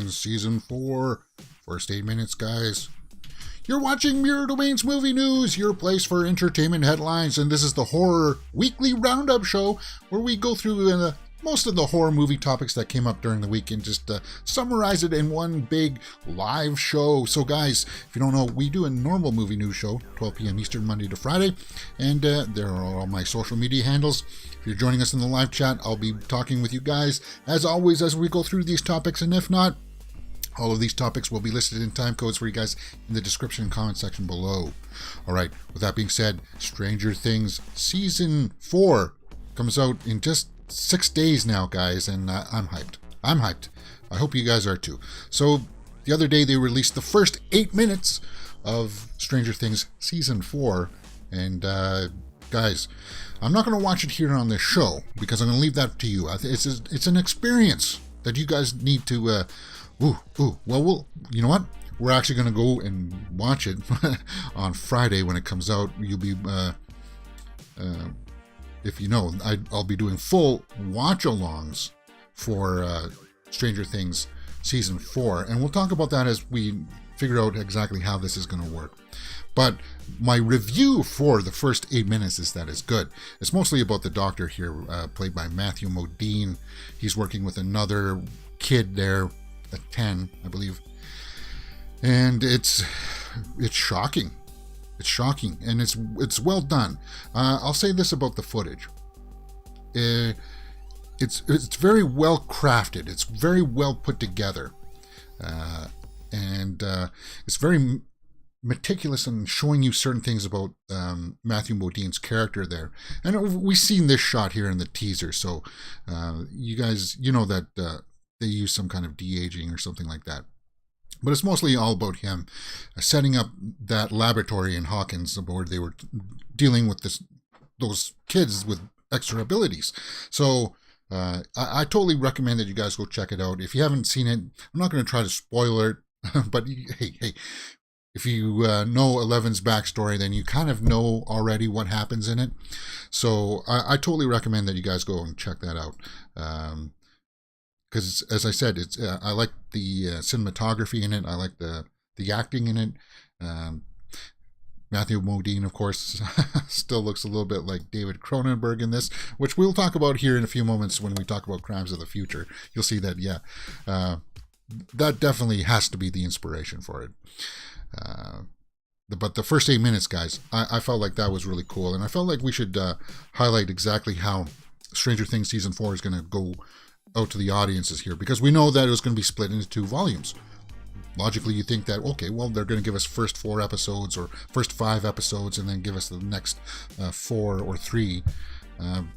Things Season 4. First 8 minutes, guys. You're watching Mirror Domains Movie News, your place for entertainment headlines, and this is the Horror Weekly Roundup Show, where we go through most of the horror movie topics that came up during the week and just summarize it in one big live show. So guys, if you don't know, we do a normal movie news show, 12 p.m. Eastern, Monday to Friday, and there are all my social media handles. If you're joining us in the live chat, I'll be talking with you guys, as always, as we go through these topics, and if not, all of these topics will be listed in time codes for you guys in the description and comment section below. All right, with that being said, Stranger Things Season 4 comes out in just 6 days now, guys, and I'm hyped. I hope you guys are too. So the other day they released the first 8 minutes of Stranger Things Season 4, and guys, I'm not going to watch it here on this show because I'm going to leave that to you. It's an experience that you guys need to well, you know what? We're actually going to go and watch it on Friday when it comes out. You'll be if you know, I'll be doing full watch-alongs for Stranger Things Season 4, and we'll talk about that as we figure out exactly how this is going to work. But my review for the first 8 minutes is that it's good. It's mostly about the doctor here, played by Matthew Modine. He's working with another kid there, at 10, I believe, and it's shocking. It's shocking, and it's well done. I'll say this about the footage. It's very well crafted. It's very well put together, and it's very meticulous in showing you certain things about Matthew Modine's character there. And we've seen this shot here in the teaser, so you guys, you know that they use some kind of de-aging or something like that. But it's mostly all about him setting up that laboratory in Hawkins aboard. They were dealing with those kids with extra abilities. So I totally recommend that you guys go check it out. If you haven't seen it, I'm not going to try to spoil it, but hey, if you know Eleven's backstory, then you kind of know already what happens in it. So I totally recommend that you guys go and check that out. Because, as I said, I like the cinematography in it. I like the acting in it. Matthew Modine, of course, still looks a little bit like David Cronenberg in this, which we'll talk about here in a few moments when we talk about Crimes of the Future. You'll see that, yeah, that definitely has to be the inspiration for it. But the first 8 minutes, guys, I felt like that was really cool, and I felt like we should highlight exactly how Stranger Things Season 4 is going to go out to the audiences here, because we know that it was going to be split into 2 volumes. Logically, you think that, okay, well, they're going to give us first 4 episodes or first 5 episodes and then give us the next 4 or 3.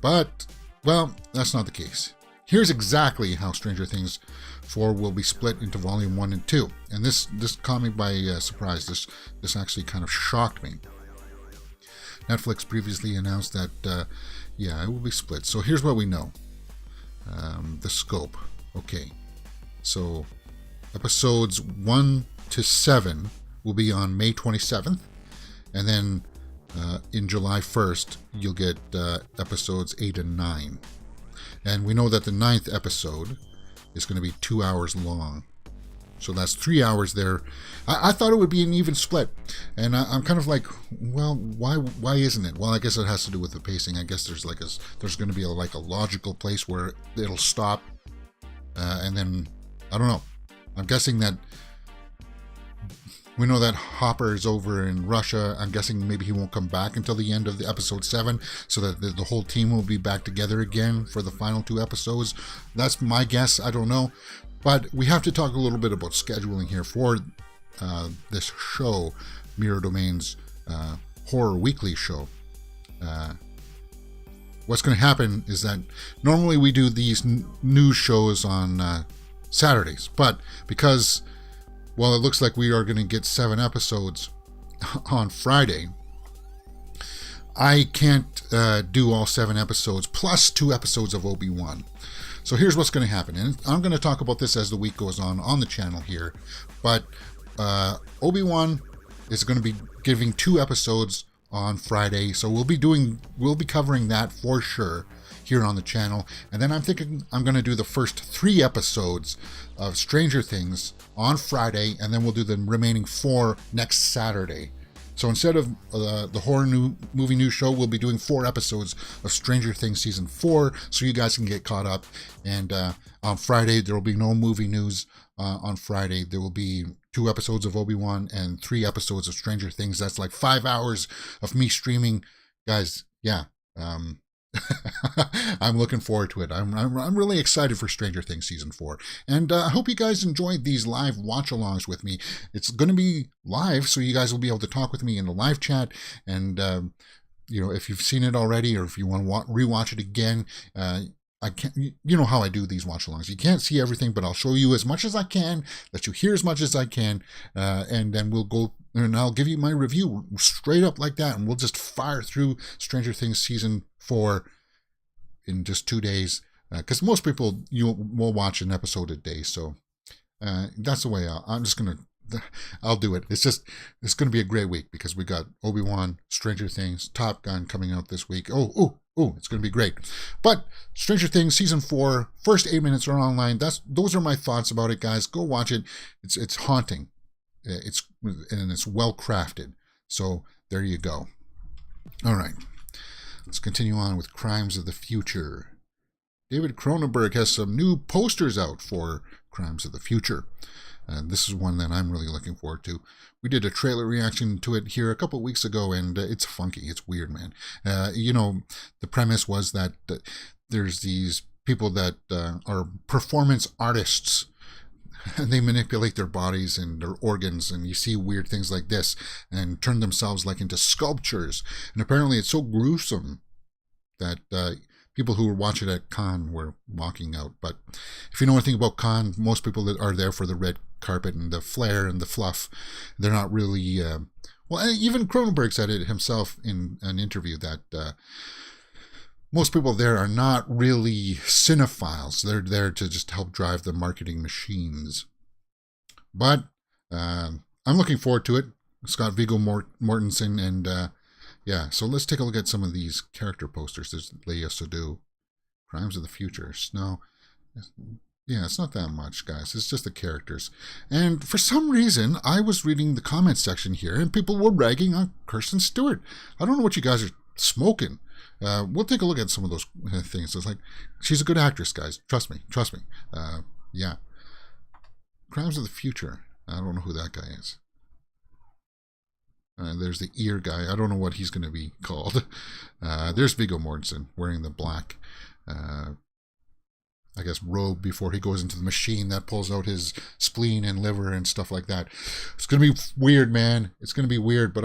But, well, that's not the case. Here's exactly how Stranger Things 4 will be split into Volume 1 and 2. And this caught me by surprise. This actually kind of shocked me. Netflix previously announced that, yeah, it will be split. So here's what we know. The scope. Okay, so episodes 1 to 7 will be on May 27th, and then in July 1st you'll get episodes 8 and 9, and we know that the 9th episode is going to be 2 hours long, so that's 3 hours there. I thought it would be an even split, and I'm kind of like, well, why isn't it? Well, I guess it has to do with the pacing. I guess there's going to be a logical place where it'll stop, and then I don't know. I'm guessing that we know that Hopper is over in Russia. I'm guessing maybe he won't come back until the end of the episode 7, so that the whole team will be back together again for the final 2 episodes. That's my guess. I don't know. But we have to talk a little bit about scheduling here for this show, Mirror Domains Horror Weekly show. What's going to happen is that normally we do these news shows on Saturdays, but because, well, it looks like we are going to get 7 episodes on Friday, I can't do all 7 episodes plus 2 episodes of Obi-Wan. So here's what's going to happen, and I'm going to talk about this as the week goes on the channel here, but Obi-Wan is going to be giving 2 episodes on Friday. So we'll be covering that for sure here on the channel. And then I'm thinking I'm going to do the first 3 episodes of Stranger Things on Friday, and then we'll do the remaining 4 next Saturday. So instead of the horror movie news show, we'll be doing 4 episodes of Stranger Things season 4, so you guys can get caught up. And on Friday, there will be no movie news. On Friday, there will be 2 episodes of Obi-Wan and 3 episodes of Stranger Things. That's like 5 hours of me streaming, guys. Yeah. I'm looking forward to it. I'm really excited for Stranger Things season 4, and I hope you guys enjoyed these live watch-alongs with me. It's going to be live, so you guys will be able to talk with me in the live chat, and if you've seen it already, or if you want to rewatch it again, I can't. You know how I do these watch-alongs. You can't see everything, but I'll show you as much as I can, let you hear as much as I can, and then we'll go. And I'll give you my review straight up like that, and we'll just fire through Stranger Things season 4 in just 2 days. Because most people will watch an episode a day, so that's the way I'll do it. It's going to be a great week because we got Obi-Wan, Stranger Things, Top Gun coming out this week. Oh, it's going to be great. But Stranger Things season 4, first 8 minutes are online. Those are my thoughts about it, guys. Go watch it. It's haunting. It's well crafted. So there you go. All right, let's continue on with Crimes of the Future. David Cronenberg has some new posters out for Crimes of the Future. This is one that I'm really looking forward to. We did a trailer reaction to it here a couple of weeks ago, and it's funky. It's weird, man. The premise was that there's these people that are performance artists, and they manipulate their bodies and their organs, and you see weird things like this and turn themselves like into sculptures. And apparently it's so gruesome that people who were watching at Cannes were walking out. But if you know anything about Cannes, most people that are there for the red carpet and the flair and the fluff, they're not really even Cronenberg said it himself in an interview that most people there are not really cinephiles. They're there to just help drive the marketing machines. But I'm looking forward to it. Scott Viggo Mortensen, and so let's take a look at some of these character posters. There's Leia Sadu, Crimes of the Future, Snow. Yeah, it's not that much, guys. It's just the characters. And for some reason, I was reading the comments section here, and people were ragging on Kristen Stewart. I don't know what you guys are smoking. We'll take a look at some of those things. It's like, she's a good actress, guys. Trust me. Yeah. Crimes of the Future. I don't know who that guy is. There's the ear guy. I don't know what he's going to be called. There's Viggo Mortensen wearing the black, I guess, robe before he goes into the machine that pulls out his spleen and liver and stuff like that. It's going to be weird, man. It's going to be weird, but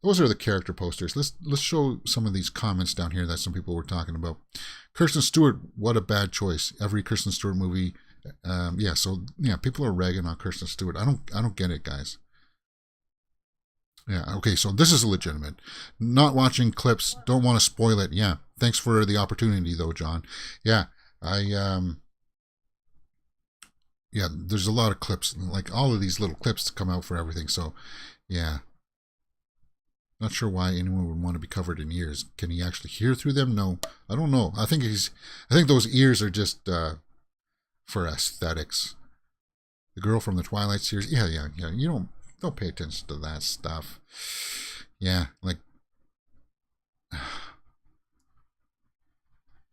those are the character posters. Let's show some of these comments down here that some people were talking about. Kristen Stewart, what a bad choice. Every Kristen Stewart movie. People are ragging on Kristen Stewart. I don't get it, guys. Yeah, okay, so this is legitimate. Not watching clips, don't want to spoil it. Yeah, thanks for the opportunity, though, John. Yeah, there's a lot of clips, like all of these little clips come out for everything, so, yeah. Not sure why anyone would want to be covered in ears. Can he actually hear through them? No, I don't know. I think those ears are just for aesthetics. The girl from the Twilight series, yeah, you don't pay attention to that stuff. Yeah, like that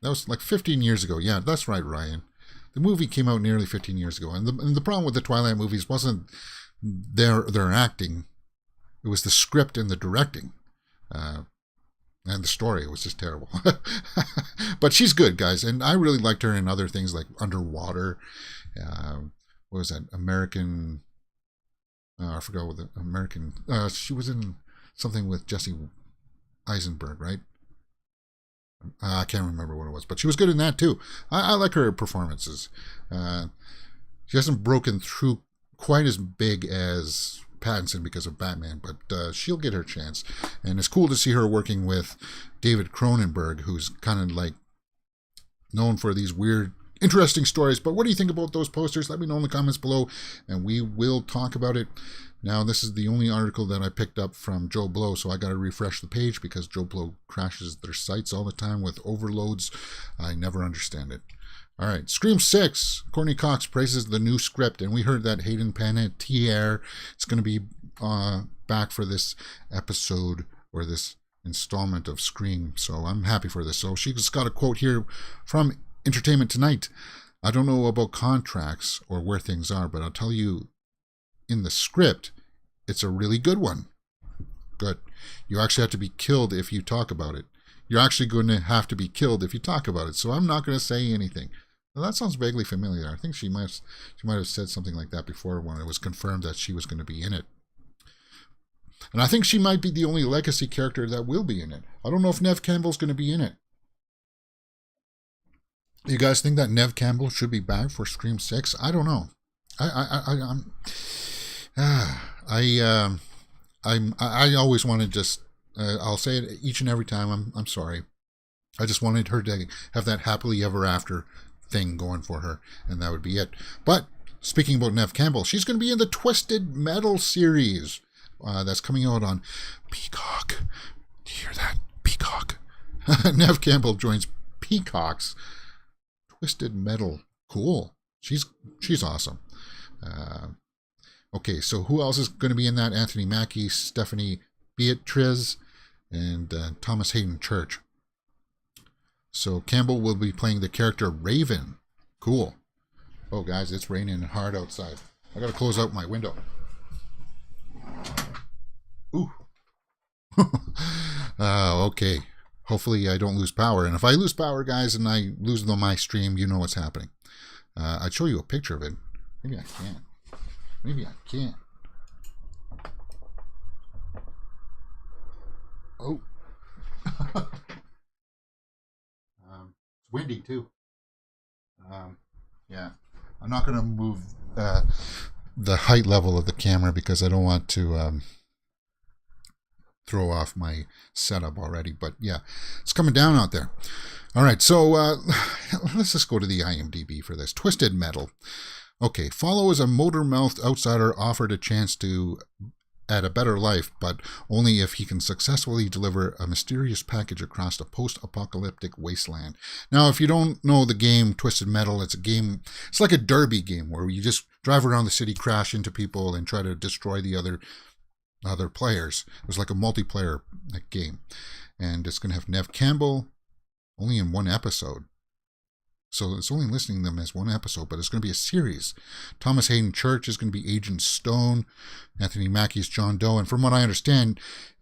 was like 15 years ago. Yeah, that's right, Ryan. The movie came out nearly 15 years ago, and the problem with the Twilight movies wasn't their acting; it was the script and the directing, and the story. It was just terrible. But she's good, guys, and I really liked her in other things like Underwater. What was that? American. I forgot what the American. She was in something with Jesse Eisenberg, right? I can't remember what it was, but she was good in that too. I like her performances. She hasn't broken through quite as big as Pattinson because of Batman, but she'll get her chance. And it's cool to see her working with David Cronenberg, who's kind of like known for these weird interesting stories. But what do you think about those posters? Let me know in the comments below, and we will talk about it. Now, this is the only article that I picked up from Joe Blow, so I got to refresh the page because Joe Blow crashes their sites all the time with overloads. I never understand it. All right, Scream 6. Courtney Cox praises the new script, and we heard that Hayden Panettiere is going to be back for this episode or this installment of Scream, so I'm happy for this. So she's got a quote here from Entertainment Tonight. I don't know about contracts or where things are, but I'll tell you, in the script, it's a really good one. Good. You actually have to be killed if you talk about it. You're actually going to have to be killed if you talk about it. So I'm not going to say anything. Well, that sounds vaguely familiar. I think she might have said something like that before when it was confirmed that she was going to be in it. And I think she might be the only legacy character that will be in it. I don't know if Neve Campbell's going to be in it. You guys think that Neve Campbell should be back for Scream 6? I don't know. I always want to just, I'll say it each and every time, I'm sorry. I just wanted her to have that happily ever after thing going for her, and that would be it. But speaking about Neve Campbell, she's going to be in the Twisted Metal series that's coming out on Peacock. Do you hear that? Peacock. Neve Campbell joins Peacock's Twisted Metal. Cool. She's awesome. Okay, so who else is going to be in that? Anthony Mackie, Stephanie Beatriz, and Thomas Hayden Church. So Campbell will be playing the character Raven. Cool. Oh, guys, it's raining hard outside. I got to close out my window. Ooh. Okay. Hopefully I don't lose power. And if I lose power, guys, and I lose my stream, you know what's happening. I'd show you a picture of it. Maybe I can't. Maybe I can't. Oh. It's windy too. Yeah. I'm not going to move the height level of the camera because I don't want to throw off my setup already. But yeah, it's coming down out there. All right, so let's just go to the IMDb for this. Twisted Metal. Okay, Follow as a motor-mouthed outsider offered a chance to add a better life, but only if he can successfully deliver a mysterious package across a post-apocalyptic wasteland. Now, if you don't know the game Twisted Metal, it's a game, it's like a derby game where you just drive around the city, crash into people, and try to destroy the other players. It was like a multiplayer game. And it's going to have Neve Campbell only in one episode. So it's only listing them as one episode, but it's going to be a series. Thomas Hayden Church is going to be Agent Stone. Anthony Mackie is John Doe. And from what I understand,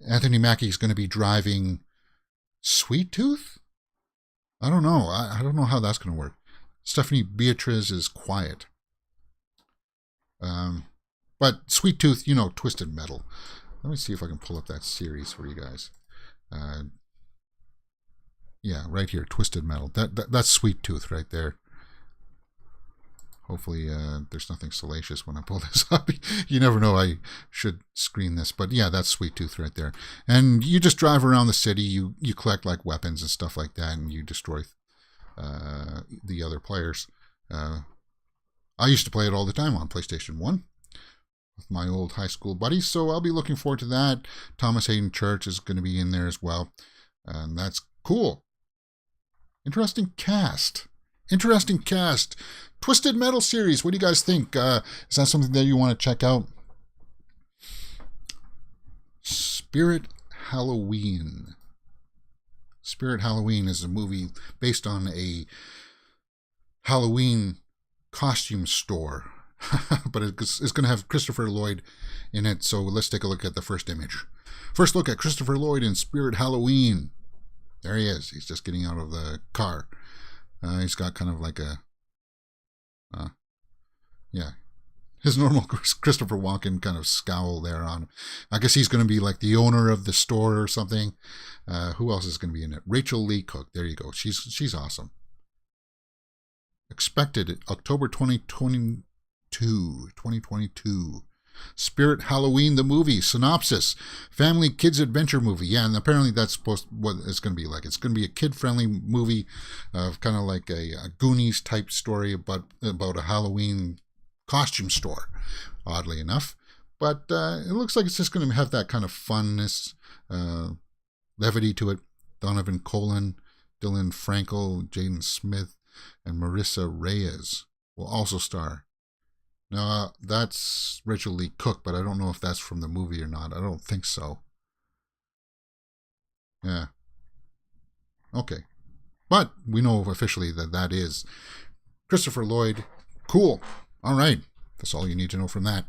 Anthony Mackie is going to be driving Sweet Tooth? I don't know. I don't know how that's going to work. Stephanie Beatriz is Quiet. But Sweet Tooth, you know, Twisted Metal. Let me see if I can pull up that series for you guys. Yeah, right here, Twisted Metal. That's Sweet Tooth right there. Hopefully there's nothing salacious when I pull this up. You never know, I should screen this. But yeah, that's Sweet Tooth right there. And you just drive around the city, you collect like weapons and stuff like that, and you destroy the other players. I used to play it all the time on PlayStation 1 with my old high school buddies, so I'll be looking forward to that. Thomas Hayden Church is going to be in there as well, and that's cool. Interesting cast. Twisted Metal series. What do you guys think? Is that something that you want to check out? Spirit Halloween. Spirit Halloween is a movie based on a Halloween costume store. But it's going to have Christopher Lloyd in it. So let's take a look at the first image. First look at Christopher Lloyd in Spirit Halloween. There he is. He's just getting out of the car. He's got kind of like a... yeah. His normal Christopher Walken kind of scowl there on him. I guess he's going to be like the owner of the store or something. Who else is going to be in it? Rachel Lee Cook. There you go. She's awesome. Expected October 2022. Spirit Halloween the movie. Synopsis: family kids adventure movie. Yeah, and apparently that's supposed what it's going to be like. It's going to be a kid-friendly movie, kind of like a Goonies type story about a Halloween costume store, oddly enough. But it looks like it's just going to have that kind of funness, levity to it. Donovan Colin, Dylan Frankel, Jaden Smith, and Marissa Reyes will also star. Now, that's Rachel Lee Cook, but I don't know if that's from the movie or not. I don't think so. Yeah. Okay. But we know officially that is Christopher Lloyd. Cool. All right. That's all you need to know from that.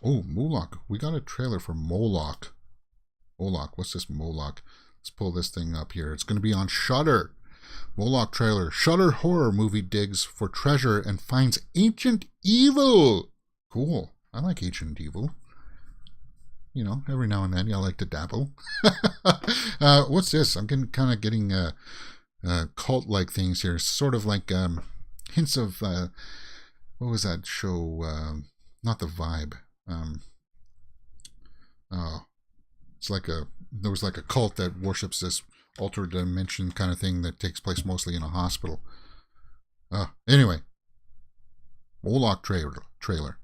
Oh, Moloch. We got a trailer for Moloch. Moloch. What's this Moloch? Let's pull this thing up here. It's going to be on Shudder. Moloch trailer. Shudder horror movie digs for treasure and finds ancient evil. Cool. I like ancient evil. You know, every now and then I like to dabble. What's this? I'm kind of getting cult-like things here. Sort of like hints of, what was that show? Not The Vibe. It's like there was like a cult that worships this altered dimension kind of thing that takes place mostly in a hospital. Anyway, Moloch trailer.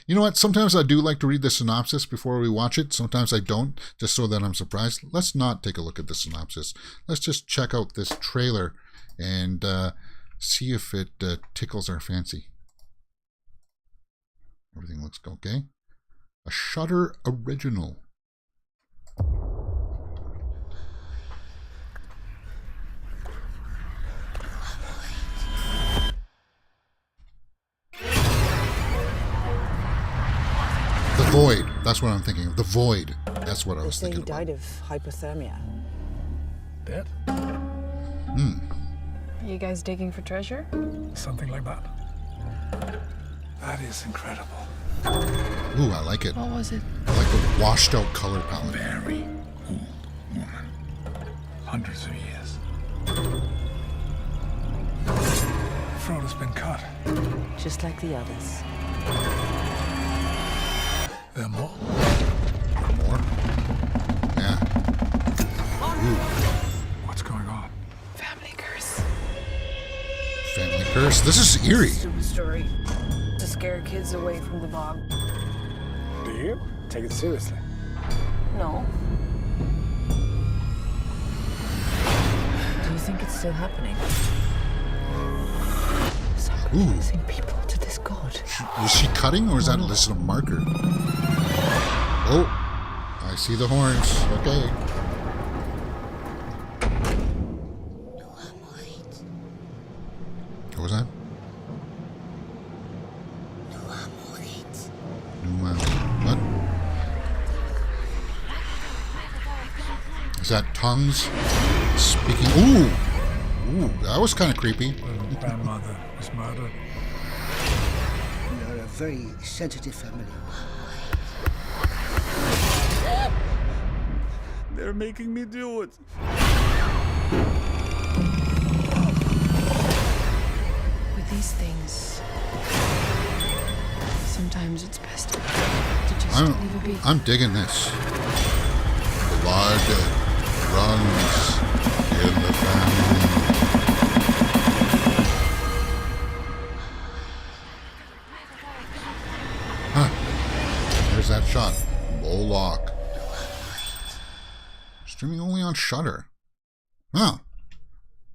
You know what? Sometimes I do like to read the synopsis before we watch it. Sometimes I don't, just so that I'm surprised. Let's not take a look at the synopsis. Let's just check out this trailer and see if it tickles our fancy. Everything looks okay. A Shudder original. The Void. That's what I'm thinking of. The Void. That's what I was thinking about. He died of hypothermia. Dead? Are you guys digging for treasure? Something like that. That is incredible. Ooh, I like it. What was it? I like the washed out color palette. Very old woman. Hundreds of years. Throat has been cut. Just like the others. There are more? More? Yeah. Ooh. What's going on? Family curse. Family curse. This is eerie. Stupid story. To scare kids away from the bog. Do you? Take it seriously. No. Do you think it's still happening? Ooh. Sacrificing people to this god. Was she cutting or is that a list of marker? Oh, I see the horns. Okay. What was that? What? Is that tongues speaking? Ooh! Ooh, that was kind of creepy. My grandmother was murdered. We are a very sensitive family. They're making me do it. With these things, sometimes it's best to just leave it be. I'm digging this. Blood runs in the family. Huh. There's that shot. Moloch. Streaming only on Shudder. Wow.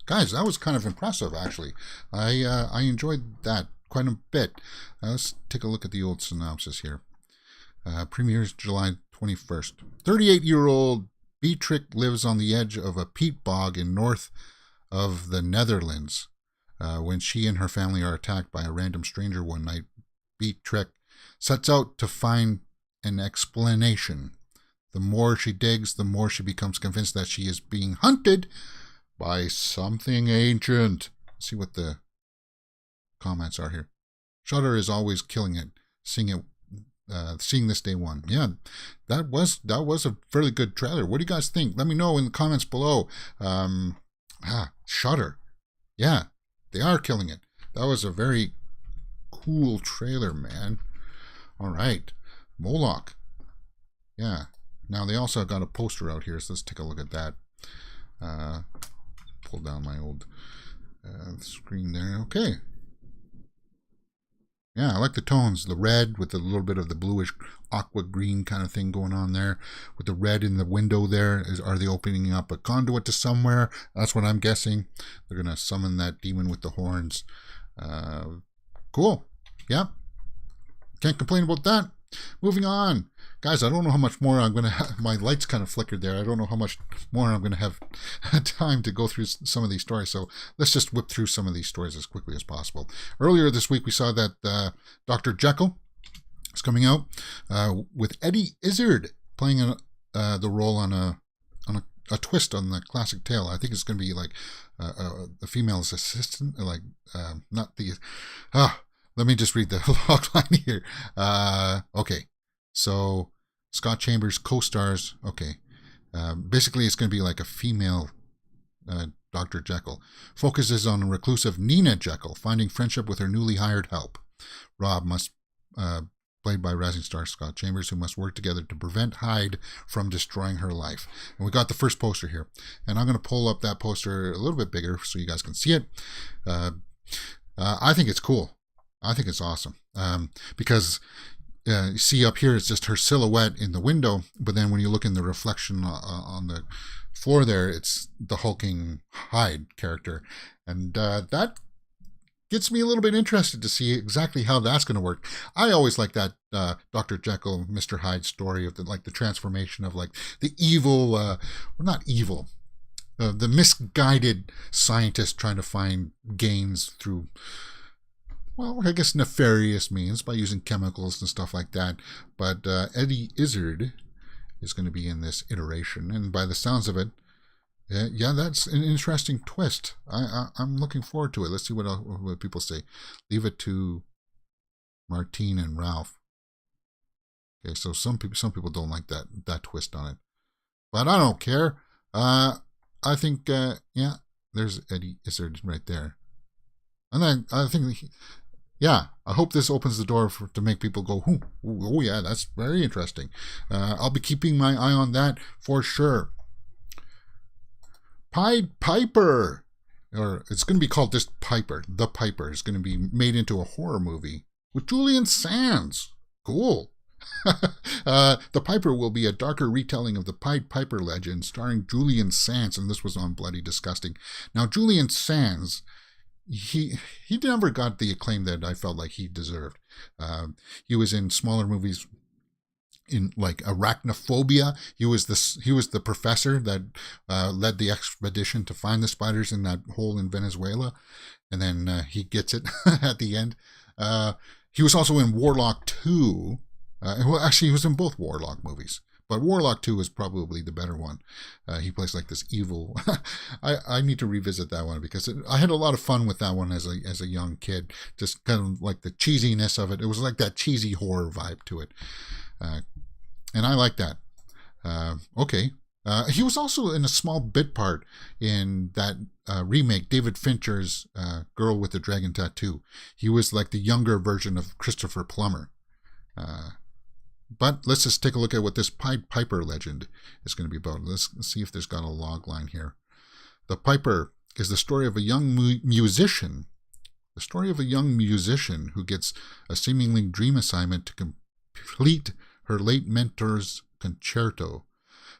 Guys, that was kind of impressive, actually. I enjoyed that quite a bit. Let's take a look at the old synopsis here. Premieres July 21st. 38-year-old Beatrix lives on the edge of a peat bog in north of the Netherlands. When she and her family are attacked by a random stranger one night, Beatrix sets out to find an explanation. The more she digs, the more she becomes convinced that she is being hunted by something ancient. Let's see what the comments are here. Shudder is always killing it. Seeing this day one. Yeah, that was a fairly good trailer. What do you guys think? Let me know in the comments below. Shudder. Yeah, they are killing it. That was a very cool trailer, man. All right. Moloch. Yeah. Now they also got a poster out here, so let's take a look at that. Pull down my old screen there. Okay. Yeah, I like the tones. The red with a little bit of the bluish aqua green kind of thing going on there. With the red in the window there. Are they opening up a conduit to somewhere? That's what I'm guessing. They're going to summon that demon with the horns. Cool. Yeah. Can't complain about that. Moving on. Guys, I don't know how much more I'm going to have. My lights kind of flickered there. I don't know how much more I'm going to have time to go through some of these stories. So let's just whip through some of these stories as quickly as possible. Earlier this week, we saw that Dr. Jekyll is coming out with Eddie Izzard playing the role on a twist on the classic tale. I think it's going to be like a female's assistant, like not the... let me just read the log line here. Okay. So, Scott Chambers co-stars. Okay. Basically, it's going to be like a female Dr. Jekyll. Focuses on a reclusive Nina Jekyll finding friendship with her newly hired help. Rob played by rising star Scott Chambers, who must work together to prevent Hyde from destroying her life. And we got the first poster here. And I'm going to pull up that poster a little bit bigger so you guys can see it. I think it's cool. I think it's awesome because you see up here, it's just her silhouette in the window. But then when you look in the reflection on the floor there, it's the hulking Hyde character. And that gets me a little bit interested to see exactly how that's going to work. I always like that Dr. Jekyll, Mr. Hyde story of the transformation of like the evil, well, not evil, the misguided scientist trying to find gains through, well, I guess nefarious means by using chemicals and stuff like that. But Eddie Izzard is going to be in this iteration. And by the sounds of it, yeah, that's an interesting twist. I'm looking forward to it. Let's see what people say. Leave it to Martine and Ralph. Okay, so some people don't like that twist on it. But I don't care. I think, yeah, there's Eddie Izzard right there. And I think... Yeah, I hope this opens the door to make people go, oh yeah, that's very interesting. I'll be keeping my eye on that for sure. Pied Piper, or it's going to be called just Piper. The Piper is going to be made into a horror movie with Julian Sands. Cool. The Piper will be a darker retelling of the Pied Piper legend starring Julian Sands, and this was on Bloody Disgusting. Now, Julian Sands... He never got the acclaim that I felt like he deserved. He was in smaller movies, in like Arachnophobia. He was the professor that led the expedition to find the spiders in that hole in Venezuela, and then he gets it at the end. He was also in Warlock 2. Well, actually, he was in both Warlock movies. But Warlock 2 is probably the better one. He plays like this evil... I need to revisit that one because I had a lot of fun with that one as a young kid. Just kind of like the cheesiness of it. It was like that cheesy horror vibe to it. And I like that. Okay. He was also in a small bit part in that remake, David Fincher's Girl with the Dragon Tattoo. He was like the younger version of Christopher Plummer. But let's just take a look at what this Pied Piper legend is going to be about. Let's see if there's got a log line here. The Piper is the story of a young musician. The story of a young musician who gets a seemingly dream assignment to complete her late mentor's concerto.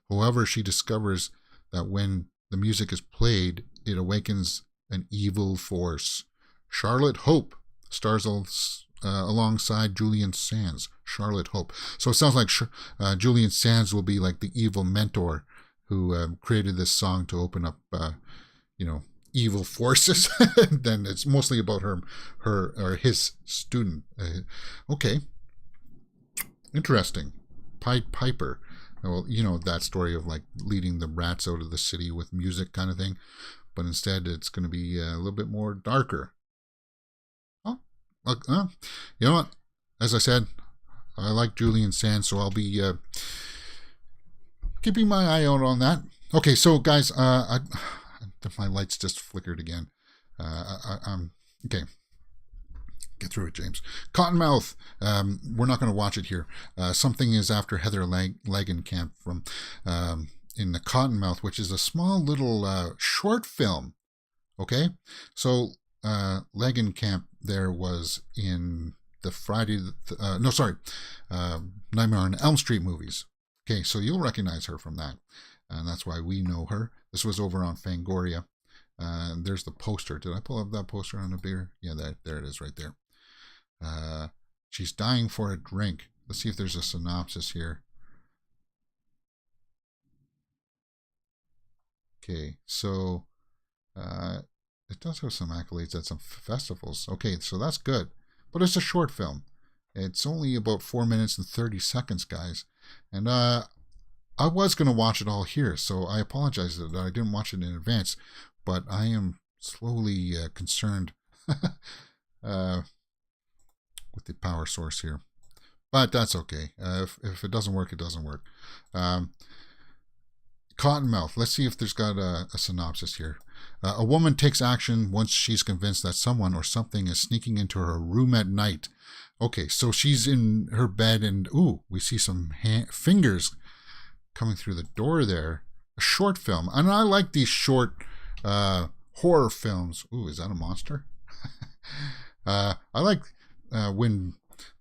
However, she discovers that when the music is played, it awakens an evil force. Charlotte Hope stars alongside Julian Sands. Charlotte Hope. So it sounds like Julian Sands will be like the evil mentor who created this song to open up, evil forces. Then it's mostly about her or his student. Okay. Interesting. Pied Piper. Well, that story of like leading the rats out of the city with music kind of thing. But instead it's going to be a little bit more darker. Oh, you know what? As I said, I like Julian Sands, so I'll be keeping my eye out on that. Okay, so guys, my lights just flickered again. Okay. Get through it, James. Cottonmouth. We're not going to watch it here. Something is after Heather Langenkamp from in the Cottonmouth, which is a small little short film. Okay, so Langenkamp there was in the Nightmare on Elm Street movies. Okay, so you'll recognize her from that, and that's why we know her. This was over on Fangoria. There's the poster. Did I pull up that poster on the beer? Yeah, there it is right there. She's dying for a drink. Let's see if there's a synopsis here. Okay, so it does have some accolades at some festivals. Okay, so that's good. But it's a short film. It's only about 4 minutes and 30 seconds, guys. And I was going to watch it all here, so I apologize that I didn't watch it in advance. But I am slowly concerned with the power source here. But that's okay. If it doesn't work, it doesn't work. Cottonmouth. Let's see if there's got a synopsis here. A woman takes action once she's convinced that someone or something is sneaking into her room at night. Okay, so she's in her bed and, we see some fingers coming through the door there. A short film. And I like these short horror films. Is that a monster? I like when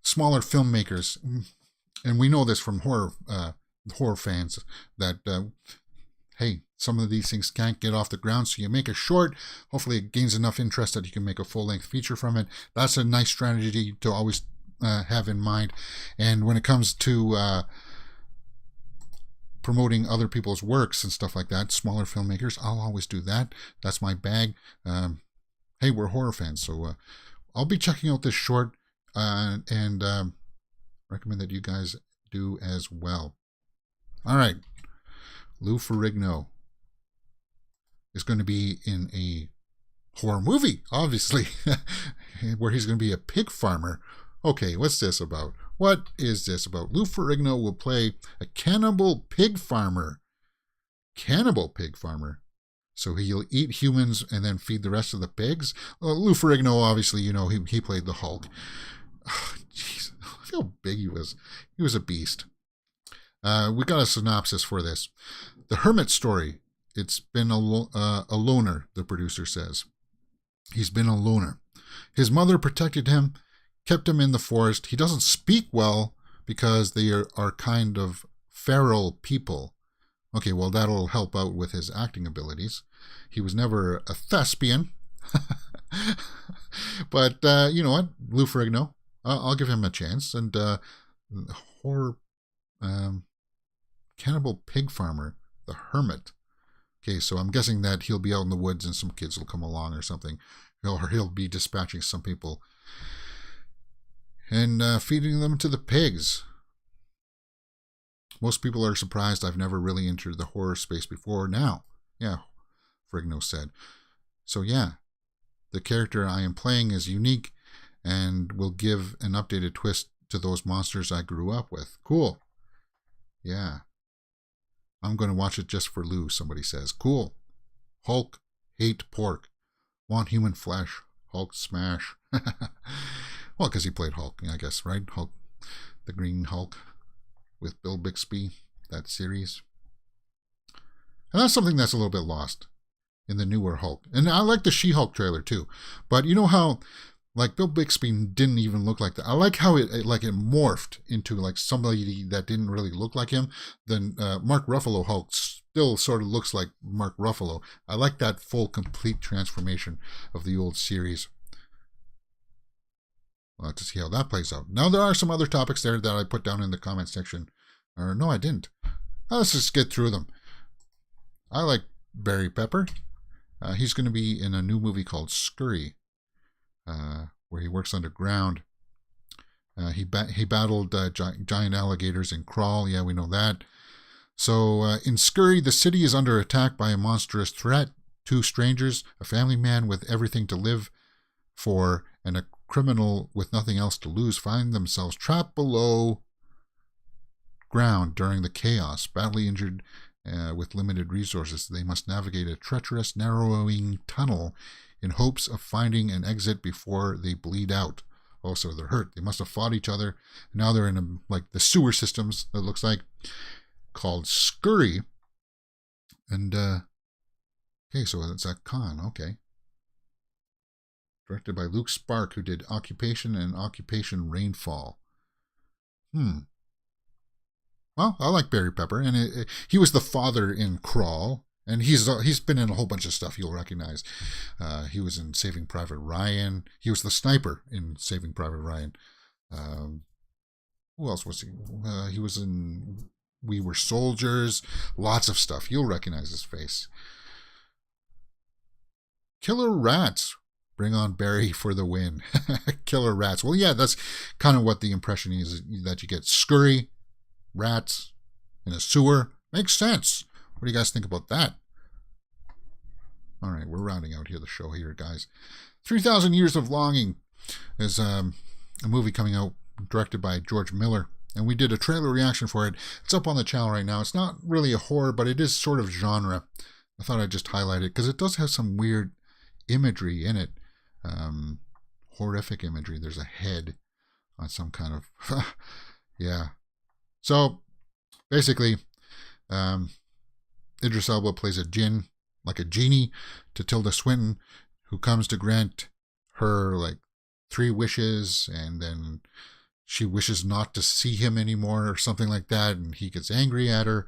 smaller filmmakers, and we know this from horror fans, that hey, some of these things can't get off the ground, so you make a short. Hopefully it gains enough interest that you can make a full-length feature from it. That's a nice strategy to always have in mind. And when it comes to promoting other people's works and stuff like that, smaller filmmakers, I'll always do that. That's my bag. Hey, we're horror fans, so I'll be checking out this short and recommend that you guys do as well. All right, Lou Ferrigno is going to be in a horror movie, obviously, where he's going to be a pig farmer. Okay, what's this about? What is this about? Lou Ferrigno will play a cannibal pig farmer. Cannibal pig farmer. So he'll eat humans and then feed the rest of the pigs? Well, Lou Ferrigno, obviously, you know, he played the Hulk. Jeez, look how big he was. He was a beast. We got a synopsis for this. The Hermit story. It's been a loner, the producer says. He's been a loner. His mother protected him, kept him in the forest. He doesn't speak well because they are kind of feral people. Okay, well, that'll help out with his acting abilities. He was never a thespian. But, you know what? Lou Ferrigno, I'll give him a chance. And horror cannibal pig farmer, the Hermit. Okay, so I'm guessing that he'll be out in the woods and some kids will come along or something. Or he'll be dispatching some people and feeding them to the pigs. Most people are surprised I've never really entered the horror space before now. Yeah, Ferrigno said. So yeah, the character I am playing is unique and will give an updated twist to those monsters I grew up with. Cool. Yeah. I'm going to watch it just for Lou, somebody says. Cool. Hulk, hate pork. Want human flesh. Hulk smash. Well, because he played Hulk, I guess, right? Hulk, the Green Hulk with Bill Bixby, that series. And that's something that's a little bit lost in the newer Hulk. And I like the She-Hulk trailer too. But you know how, like, Bill Bixby didn't even look like that. I like how it morphed into like somebody that didn't really look like him. Then Mark Ruffalo Hulk still sort of looks like Mark Ruffalo. I like that full, complete transformation of the old series. We'll have to see how that plays out. Now, there are some other topics there that I put down in the comment section. Or, no, I didn't. Let's just get through them. I like Barry Pepper. He's going to be in a new movie called Scurry, where he works underground. He battled giant alligators in Crawl. Yeah, we know that. So, in Scurry, the city is under attack by a monstrous threat. Two strangers, a family man with everything to live for, and a criminal with nothing else to lose, find themselves trapped below ground during the chaos. Badly injured with limited resources, they must navigate a treacherous, narrowing tunnel in hopes of finding an exit before they bleed out. Oh, so they're hurt. They must have fought each other. Now they're in like the sewer systems, it looks like, called Scurry. And, okay, so it's a con. Okay. Directed by Luke Spark, who did Occupation and Occupation Rainfall. Well, I like Barry Pepper, and he was the father in Crawl, and he's been in a whole bunch of stuff you'll recognize. He was in Saving Private Ryan. He was the sniper in Saving Private Ryan. Who else was he? He was in We Were Soldiers. Lots of stuff. You'll recognize his face. Killer Rats. Bring on Barry for the win. Killer Rats. Well, yeah, that's kind of what the impression is, that you get scurry, rats in a sewer. Makes sense. What do you guys think about that? All right, we're rounding out here the show here, guys. 3,000 Years of Longing is a movie coming out directed by George Miller, and we did a trailer reaction for it. It's up on the channel right now. It's not really a horror, but it is sort of genre. I thought I'd just highlight it because it does have some weird imagery in it. Horrific imagery. There's a head on some kind of yeah. So basically, Idris Elba plays a djinn, like a genie, to Tilda Swinton, who comes to grant her like 3 wishes, and then she wishes not to see him anymore or something like that, and he gets angry at her.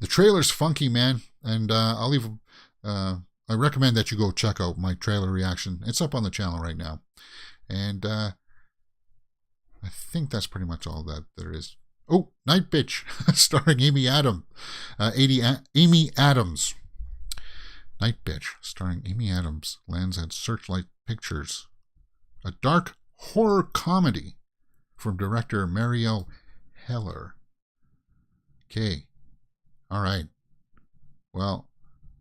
The trailer's funky, man, and I'll leave I recommend that you go check out my trailer reaction. It's up on the channel right now. And I think that's pretty much all that there is. Oh, Night Bitch, starring Amy Adams. Amy Adams. Night Bitch, starring Amy Adams, lands at Searchlight Pictures. A dark horror comedy from director Marielle Heller. Okay. All right. Well,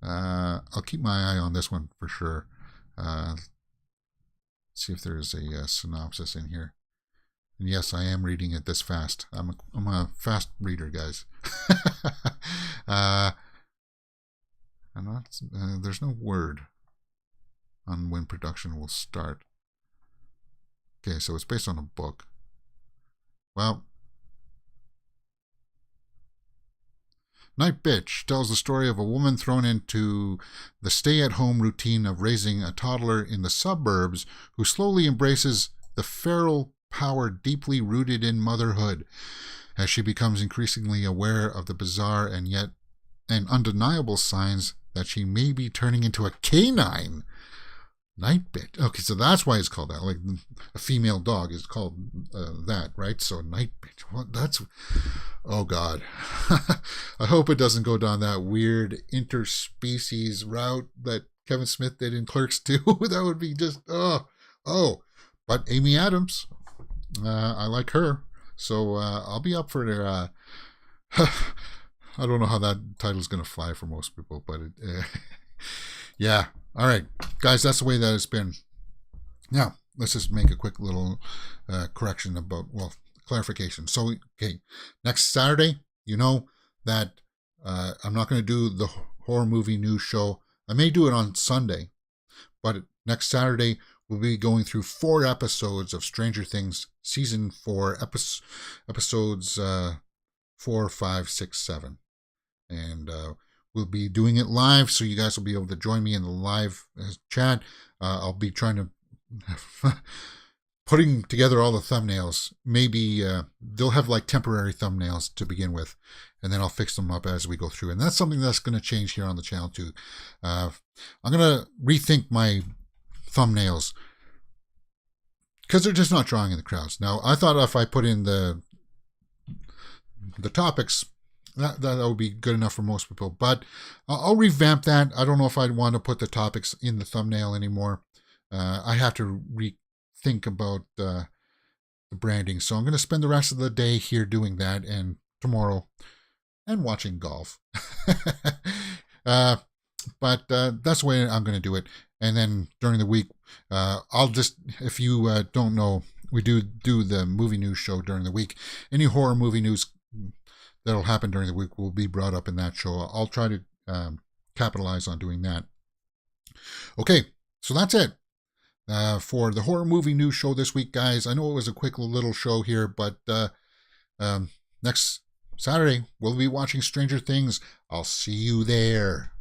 I'll keep my eye on this one for sure. See if there's a synopsis in here. And yes, I am reading it this fast. I'm a fast reader, guys. There's no word on when production will start. Okay, so it's based on a book. Well, Night Bitch tells the story of a woman thrown into the stay-at-home routine of raising a toddler in the suburbs who slowly embraces the feral power deeply rooted in motherhood as she becomes increasingly aware of the bizarre and yet undeniable signs that she may be turning into a canine. Night Bitch. Okay, so that's why it's called that. Like a female dog is called that, right? So Night Bitch. What? That's... Oh, God. I hope it doesn't go down that weird interspecies route that Kevin Smith did in Clerks 2. That would be just... Oh. But Amy Adams, I like her. So I'll be up for their... I don't know how that title's going to fly for most people, but yeah. All right, guys, that's the way that it's been. Now, let's just make a quick little correction about, clarification. So, okay, next Saturday, you know that I'm not going to do the horror movie news show. I may do it on Sunday, but next Saturday, we'll be going through 4 episodes of Stranger Things Season 4, episodes 4, 5, 6, 7. And we'll be doing it live, so you guys will be able to join me in the live chat. I'll be trying to... putting together all the thumbnails. Maybe they'll have like temporary thumbnails to begin with, and then I'll fix them up as we go through. And that's something that's going to change here on the channel too. I'm going to rethink my thumbnails because they're just not drawing in the crowds. Now, I thought if I put in the topics, that would be good enough for most people, but I'll revamp that. I don't know if I want to put the topics in the thumbnail anymore. I have to rethink about the branding, so I'm going to spend the rest of the day here doing that, and tomorrow and watching golf. But that's the way I'm going to do it. And then during the week, I'll just, if you don't know, we do the movie news show during the week. Any horror movie news that'll happen during the week will be brought up in that show. I'll try to capitalize on doing that. Okay, so that's it. for the horror movie news show this week, guys. I know it was a quick little show here, but next Saturday we'll be watching Stranger Things. I'll see you there.